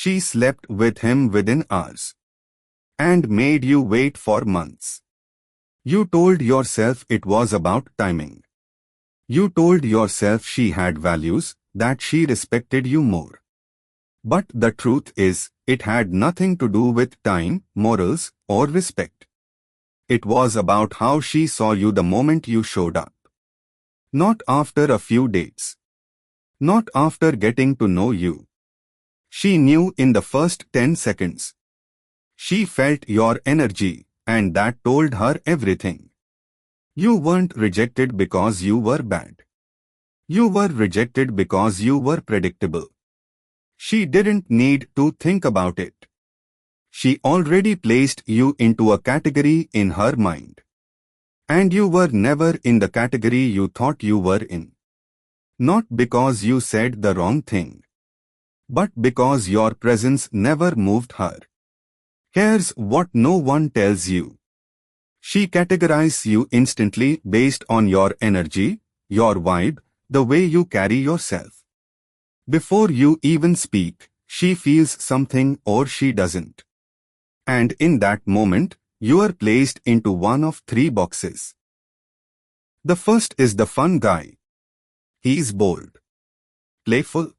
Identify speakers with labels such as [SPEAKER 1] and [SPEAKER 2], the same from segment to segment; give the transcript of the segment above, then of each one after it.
[SPEAKER 1] She slept with him within hours and made you wait for months. You told yourself it was about timing. You told yourself she had values, that she respected you more. But the truth is, it had nothing to do with time, morals, or respect. It was about how she saw you the moment you showed up. Not after a few dates. Not after getting to know you. She knew in the first 10 seconds. She felt your energy, and that told her everything. You weren't rejected because you were bad. You were rejected because you were predictable. She didn't need to think about it. She already placed you into a category in her mind. And you were never in the category you thought you were in. Not because you said the wrong thing, but because your presence never moved her. Here's what no one tells you. She categorizes you instantly based on your energy, your vibe, the way you carry yourself. Before you even speak, she feels something or she doesn't. And in that moment, you are placed into one of three boxes. The first is the fun guy. He's bold, playful,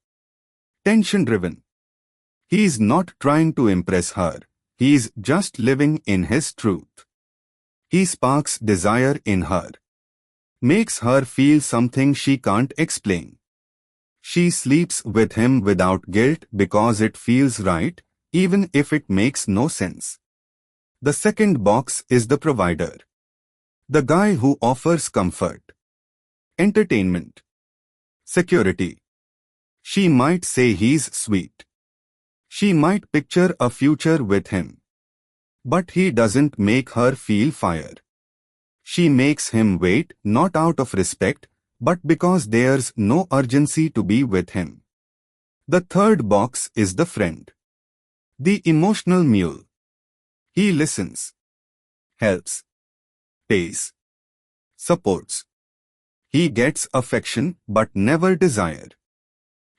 [SPEAKER 1] tension-driven. He's not trying to impress her. He's just living in his truth. He sparks desire in her. Makes her feel something she can't explain. She sleeps with him without guilt because it feels right, even if it makes no sense. The second box is the provider. The guy who offers comfort, entertainment, security. She might say he's sweet. She might picture a future with him. But he doesn't make her feel fire. She makes him wait, not out of respect, but because there's no urgency to be with him. The third box is the friend. The emotional mule. He listens, helps, pays, supports. He gets affection but never desire.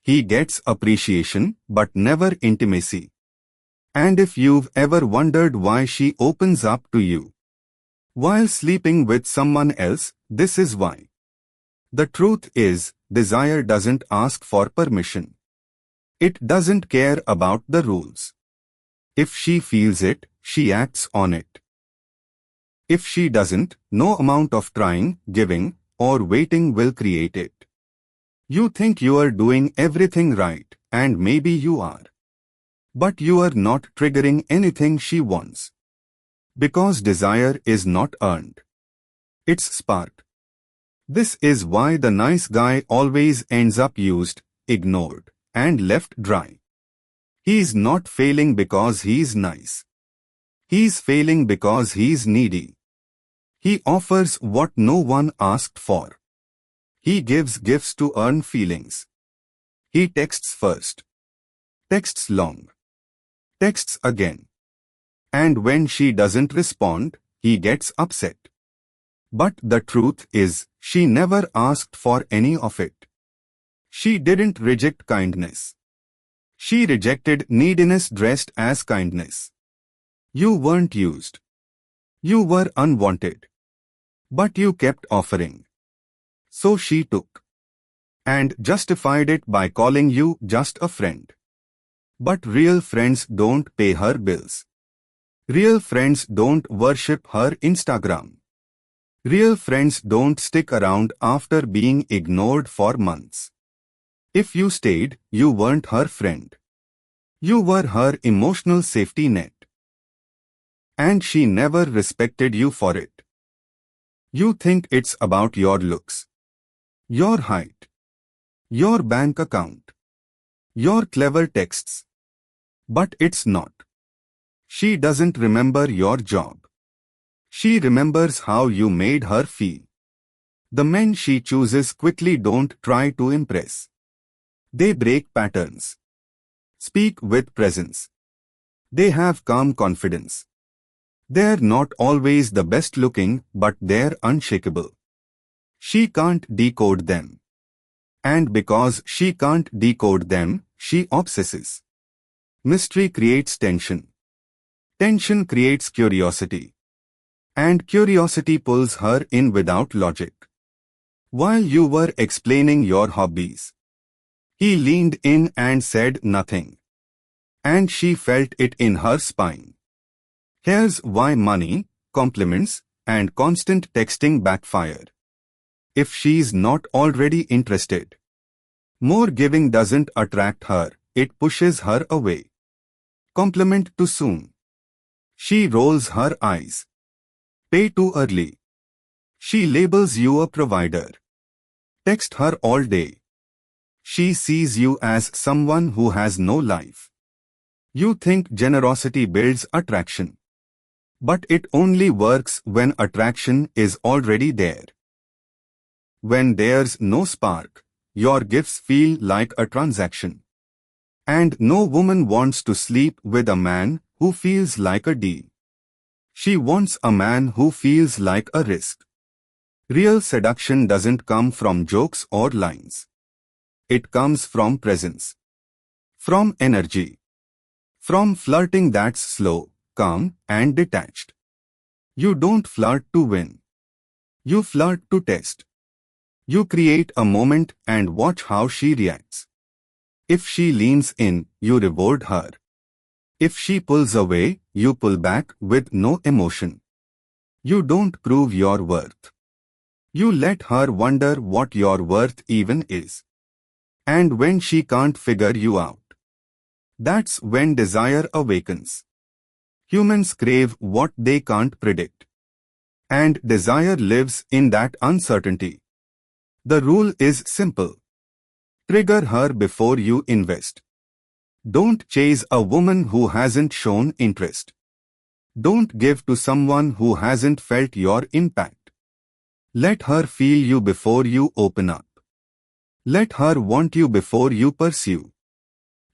[SPEAKER 1] He gets appreciation but never intimacy. And if you've ever wondered why she opens up to you while sleeping with someone else, this is why. The truth is, desire doesn't ask for permission. It doesn't care about the rules. If she feels it, she acts on it. If she doesn't, no amount of trying, giving, or waiting will create it. You think you are doing everything right, and maybe you are. But you are not triggering anything she wants. Because desire is not earned. It's sparked. This is why the nice guy always ends up used, ignored, and left dry. He's not failing because he's nice. He's failing because he's needy. He offers what no one asked for. He gives gifts to earn feelings. He texts first. Texts long. Texts again. And when she doesn't respond, he gets upset. But the truth is, she never asked for any of it. She didn't reject kindness. She rejected neediness dressed as kindness. You weren't used. You were unwanted. But you kept offering. So she took. And justified it by calling you just a friend. But real friends don't pay her bills. Real friends don't worship her Instagram. Real friends don't stick around after being ignored for months. If you stayed, you weren't her friend. You were her emotional safety net. And she never respected you for it. You think it's about your looks, your height, your bank account, your clever texts. But it's not. She doesn't remember your job. She remembers how you made her feel. The men she chooses quickly don't try to impress. They break patterns. Speak with presence. They have calm confidence. They're not always the best looking, but they're unshakable. She can't decode them. And because she can't decode them, she obsesses. Mystery creates tension. Tension creates curiosity. And curiosity pulls her in without logic. While you were explaining your hobbies, he leaned in and said nothing. And she felt it in her spine. Here's why money, compliments, and constant texting backfire. If she's not already interested, more giving doesn't attract her, it pushes her away. Compliment too soon. She rolls her eyes. Pay too early. She labels you a provider. Text her all day. She sees you as someone who has no life. You think generosity builds attraction. But it only works when attraction is already there. When there's no spark, your gifts feel like a transaction. And no woman wants to sleep with a man who feels like a deal. She wants a man who feels like a risk. Real seduction doesn't come from jokes or lines. It comes from presence. From energy. From flirting that's slow, calm, and detached. You don't flirt to win. You flirt to test. You create a moment and watch how she reacts. If she leans in, you reward her. If she pulls away, you pull back with no emotion. You don't prove your worth. You let her wonder what your worth even is. And when she can't figure you out, that's when desire awakens. Humans crave what they can't predict. And desire lives in that uncertainty. The rule is simple. Trigger her before you invest. Don't chase a woman who hasn't shown interest. Don't give to someone who hasn't felt your impact. Let her feel you before you open up. Let her want you before you pursue.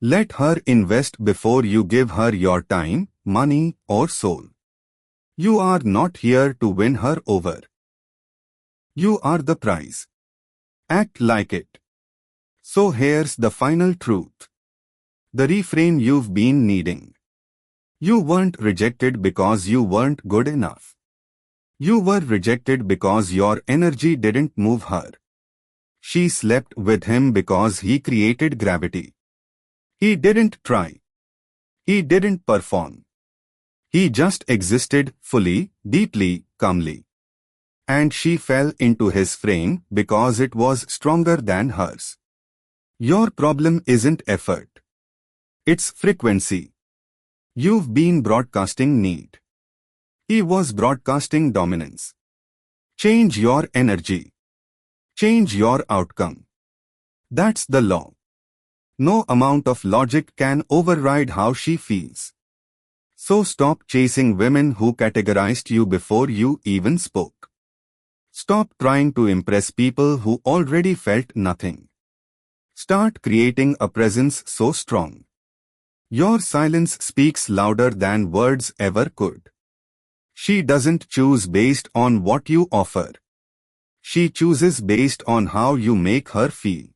[SPEAKER 1] Let her invest before you give her your time, money, or soul. You are not here to win her over. You are the prize. Act like it. So here's the final truth. The refrain you've been needing. You weren't rejected because you weren't good enough. You were rejected because your energy didn't move her. She slept with him because he created gravity. He didn't try. He didn't perform. He just existed fully, deeply, calmly. And she fell into his frame because it was stronger than hers. Your problem isn't effort. It's frequency. You've been broadcasting need. He was broadcasting dominance. Change your energy. Change your outcome. That's the law. No amount of logic can override how she feels. So stop chasing women who categorized you before you even spoke. Stop trying to impress people who already felt nothing. Start creating a presence so strong. Your silence speaks louder than words ever could. She doesn't choose based on what you offer. She chooses based on how you make her feel.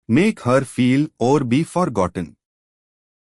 [SPEAKER 1] Make her feel or be forgotten.